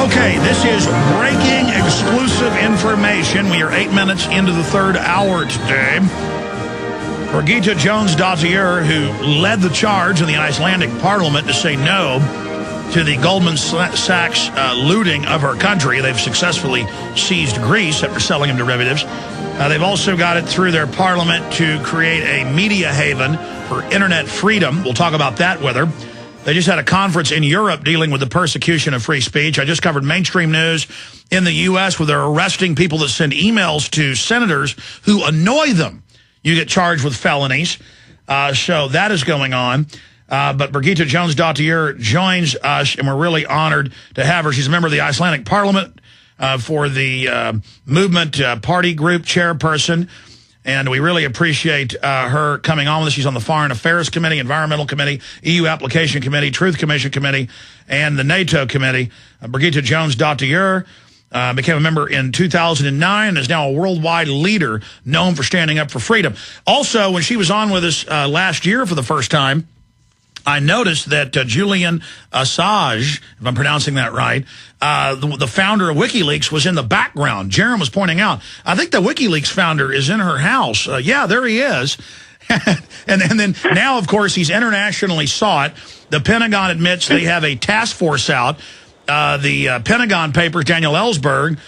Okay, this is breaking exclusive information. We are 8 minutes into the third hour today. Brigitta-jonsdottir, who led the charge in the Icelandic parliament to say no to the Goldman-Sachs looting of her country. They've successfully seized Greece after selling them derivatives. They've also got it through their parliament to create a media haven for internet freedom. We'll talk about that with her. They just had a conference in Europe dealing with the persecution of free speech. I just covered mainstream news in the U.S. where they're arresting people that send emails to senators who annoy them. You get charged with felonies. So that is going on. But Brigitta-jonsdottir joins us, and we're really honored to have her. She's a member of the Icelandic Parliament for the Movement Party Group chairperson. And we really appreciate her coming on with us. She's on the Foreign Affairs Committee, Environmental Committee, EU Application Committee, Truth Commission Committee, and the NATO Committee. Brigitta-jonsdottir became a member in 2009 and is now a worldwide leader known for standing up for freedom. Also, when she was on with us last year for the first time, I noticed that Julian Assange, if I'm pronouncing that right, the founder of Wikileaks, was in the background. Jerem was pointing out, I think the Wikileaks founder is in her house. Yeah, there he is. and then now, of course, he's internationally sought. The Pentagon admits they have a task force out. The Pentagon Papers, Daniel Ellsberg,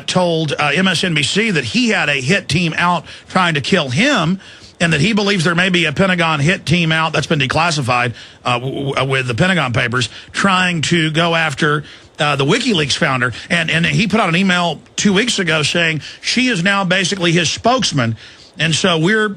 told MSNBC that he had a hit team out trying to kill him, and that he believes there may be a Pentagon hit team out that's been declassified with the Pentagon Papers trying to go after the WikiLeaks founder. And he put out an email 2 weeks ago saying she is now basically his spokesman. And so we're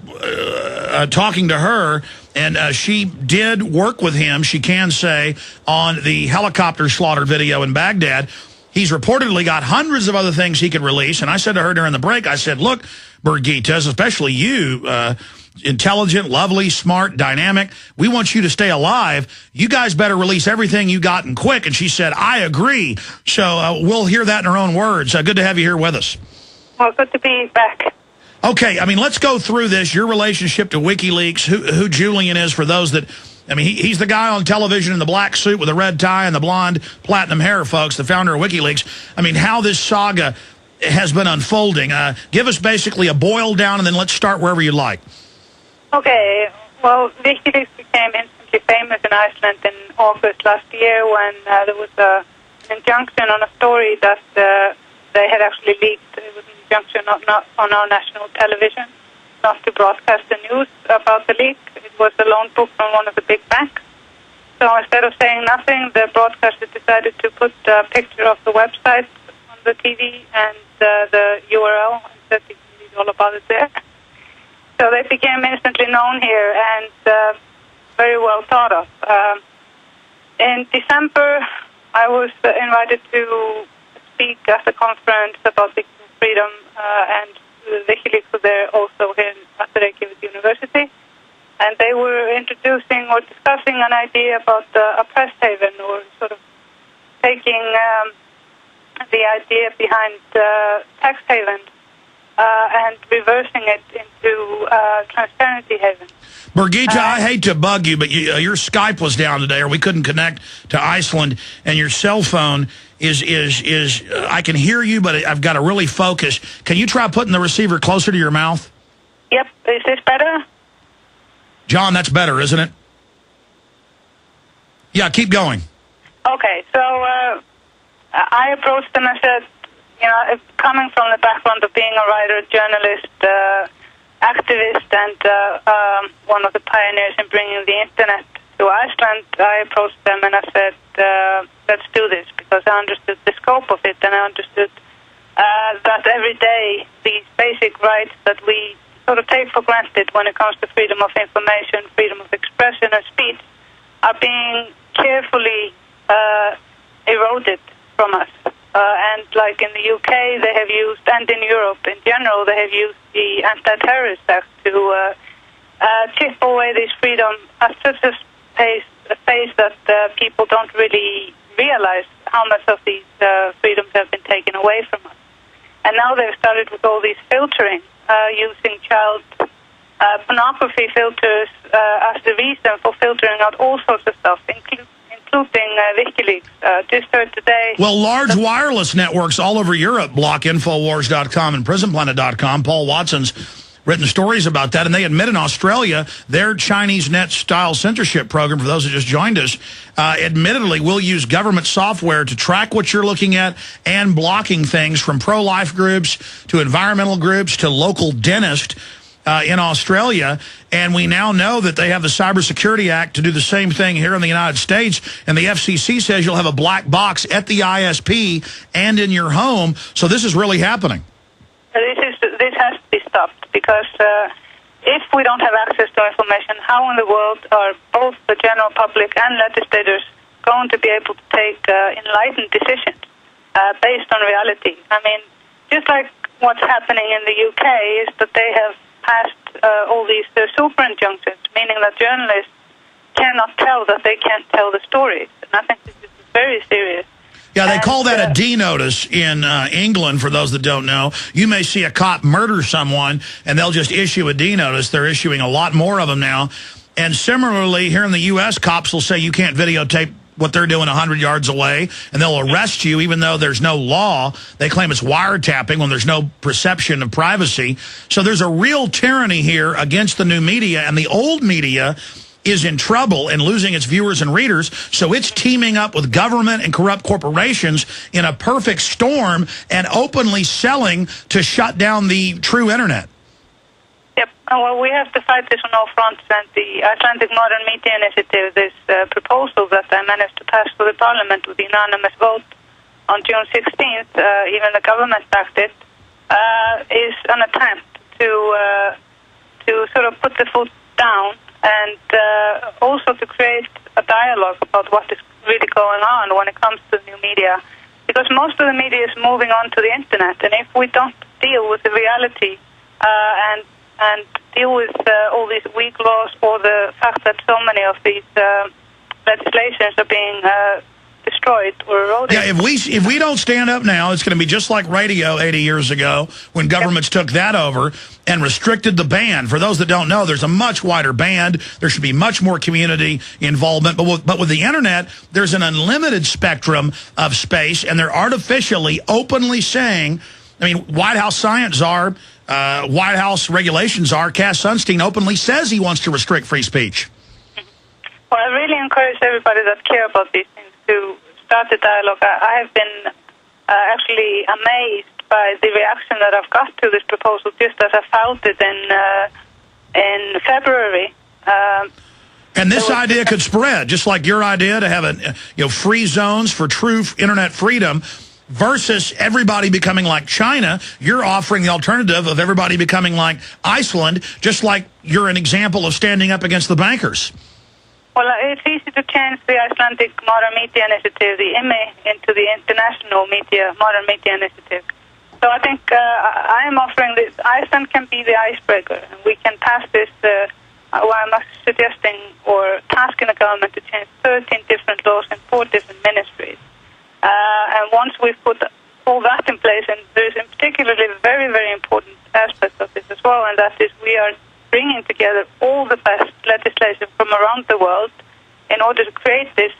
talking to her, and she did work with him, she can say, on the helicopter slaughter video in Baghdad. He's reportedly got hundreds of other things he could release. And I said to her during the break, I said, look, Birgitta, especially you, intelligent, lovely, smart, dynamic, we want you to stay alive. You guys better release everything you got and quick. And she said, I agree. So we'll hear that in her own words. Good to have you here with us. Well, good to be back. Okay, I mean, let's go through this, your relationship to WikiLeaks, who Julian is for those that... I mean, he's the guy on television in the black suit with the red tie and the blonde platinum hair, folks, the founder of WikiLeaks. I mean, how this saga has been unfolding. Give us basically a boil down, and then let's start wherever you like. Okay. Well, WikiLeaks became instantly famous in Iceland in August last year when there was an injunction on a story that they had actually leaked. It was an injunction not on our national television, not to broadcast the news about the leak. It was a loan book from one of the big banks. So instead of saying nothing, the broadcaster decided to put a picture of the website on the TV and the URL, and said you can read all about it there. So they became instantly known here and very well thought of. In December, I was invited to speak at a conference about freedom and WikiLeaks were there also here at the Reykjavik University, and they were introducing or discussing an idea about a press haven, or sort of taking the idea behind tax havens and reversing it into transparency haven. Birgitta, I hate to bug you, but your Skype was down today, or we couldn't connect to Iceland, and your cell phone is I can hear you, but I've got to really focus. Can you try putting the receiver closer to your mouth? Yep. Is this better? John, that's better, isn't it? Yeah, keep going. Okay, so I approached them and said, coming from the background of being a writer, journalist, activist, and one of the pioneers in bringing the internet to Iceland, I approached them and I said, let's do this, because I understood the scope of it, and I understood that every day these basic rights that we sort of take for granted when it comes to freedom of information, freedom of expression and speech are being carefully eroded from us. And like in the UK, they have used, and in Europe in general, they have used the Anti-Terrorist Act to chip away this freedom at such a pace that people don't really realize how much of these freedoms have been taken away from us. And now they've started with all these filtering, using child pornography filters as the reason for filtering out all sorts of stuff, including Wikileaks. Just heard today. Well, large wireless networks all over Europe block Infowars.com and PrisonPlanet.com. Paul Watson's written stories about that, and they admit in Australia their Chinese net-style censorship program, for those who just joined us, admittedly will use government software to track what you're looking at and blocking things from pro-life groups to environmental groups to local dentists in Australia. And we now know that they have the Cybersecurity Act to do the same thing here in the United States, and the FCC says you'll have a black box at the ISP and in your home, so this is really happening. This has to be stopped, because if we don't have access to information, how in the world are both the general public and legislators going to be able to take enlightened decisions based on reality? I mean, just like what's happening in the UK is that they have passed all these super injunctions, meaning that journalists cannot tell that they can't tell the stories. And I think this is very serious. Yeah, they call that a D notice in England, for those that don't know. You may see a cop murder someone, and they'll just issue a D notice. They're issuing a lot more of them now. And similarly, here in the U.S., cops will say you can't videotape what they're doing 100 yards away, and they'll arrest you even though there's no law. They claim it's wiretapping when there's no perception of privacy. So there's a real tyranny here against the new media, and the old media is in trouble and losing its viewers and readers, so it's teaming up with government and corrupt corporations in a perfect storm and openly selling to shut down the true internet. Yep. Well, we have to fight this on all fronts, and the Icelandic Modern Media Initiative, this proposal that I managed to pass through the parliament with the unanimous vote on June 16th, even the government backed it, is an attempt to sort of put the foot down and also to create a dialogue about what is really going on when it comes to new media. Because most of the media is moving on to the internet, and if we don't deal with the reality and deal with all these weak laws or the fact that so many of these legislations are being destroyed or eroded. Yeah, if we don't stand up now, it's going to be just like radio 80 years ago when governments took that over and restricted the band. For those that don't know, there's a much wider band. There should be much more community involvement. But with the internet, there's an unlimited spectrum of space, and they're artificially, openly saying, I mean, White House science czar, White House regulations czar, Cass Sunstein openly says he wants to restrict free speech. Well, I really encourage everybody that care about these things to start the dialogue. I have been actually amazed by the reaction that I've got to this proposal, just as I filed it in February. And this idea could spread, just like your idea to have free zones for true internet freedom versus everybody becoming like China. You're offering the alternative of everybody becoming like Iceland, just like you're an example of standing up against the bankers. Well, it's easy to change the Icelandic Modern Media Initiative, the IME, into the International Modern Media Initiative. So I think I am offering this. Iceland can be the icebreaker, and we can pass this. I'm suggesting or tasking the government to change 13 different laws in 4 different ministries. And once we've put all that in place, and there's in particularly a very, very important aspect of this as well, and that is we are bringing together all the best legislation from around the world in order to create this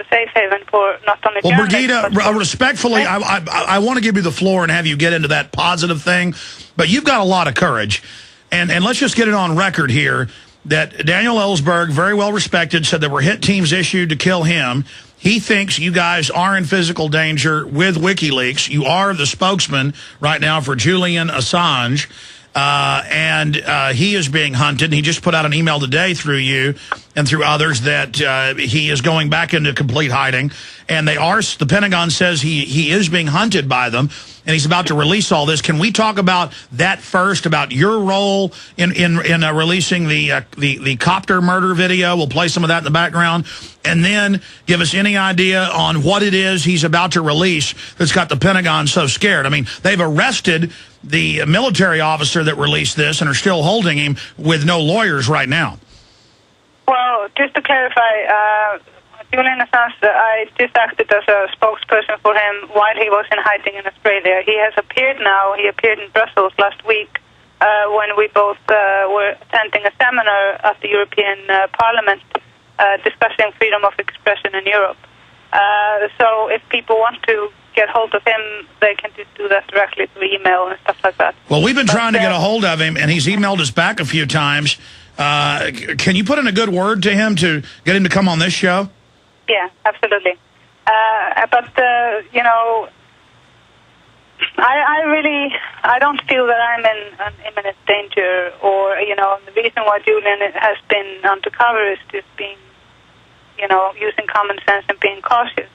safe haven for not only journalists. Well, Birgitta, respectfully, I want to give you the floor and have you get into that positive thing, but you've got a lot of courage. And let's just get it on record here that Daniel Ellsberg, very well respected, said there were hit teams issued to kill him. He thinks you guys are in physical danger with WikiLeaks. You are the spokesman right now for Julian Assange. And he is being hunted. He just put out an email today through you and through others that he is going back into complete hiding. And the Pentagon says he is being hunted by them, and he's about to release all this. Can we talk about that first, about your role in releasing the copter murder video? We'll play some of that in the background. And then give us any idea on what it is he's about to release that's got the Pentagon so scared. I mean, they've arrested the military officer that released this and are still holding him with no lawyers right now. Well, just to clarify, Julian Assange, I just acted as a spokesperson for him while he was in hiding in Australia. He has appeared now. He appeared in Brussels last week when we both were attending a seminar at the European Parliament discussing freedom of expression in Europe. So if people want to get hold of him, they can just do that directly through email and stuff like that. Well, we've been trying to get a hold of him, and he's emailed us back a few times. Can you put in a good word to him to get him to come on this show? Yeah, absolutely. But you know, I don't feel that I'm in an imminent danger, or, you know, the reason why Julian has been undercover is just being, you know, using common sense and being cautious.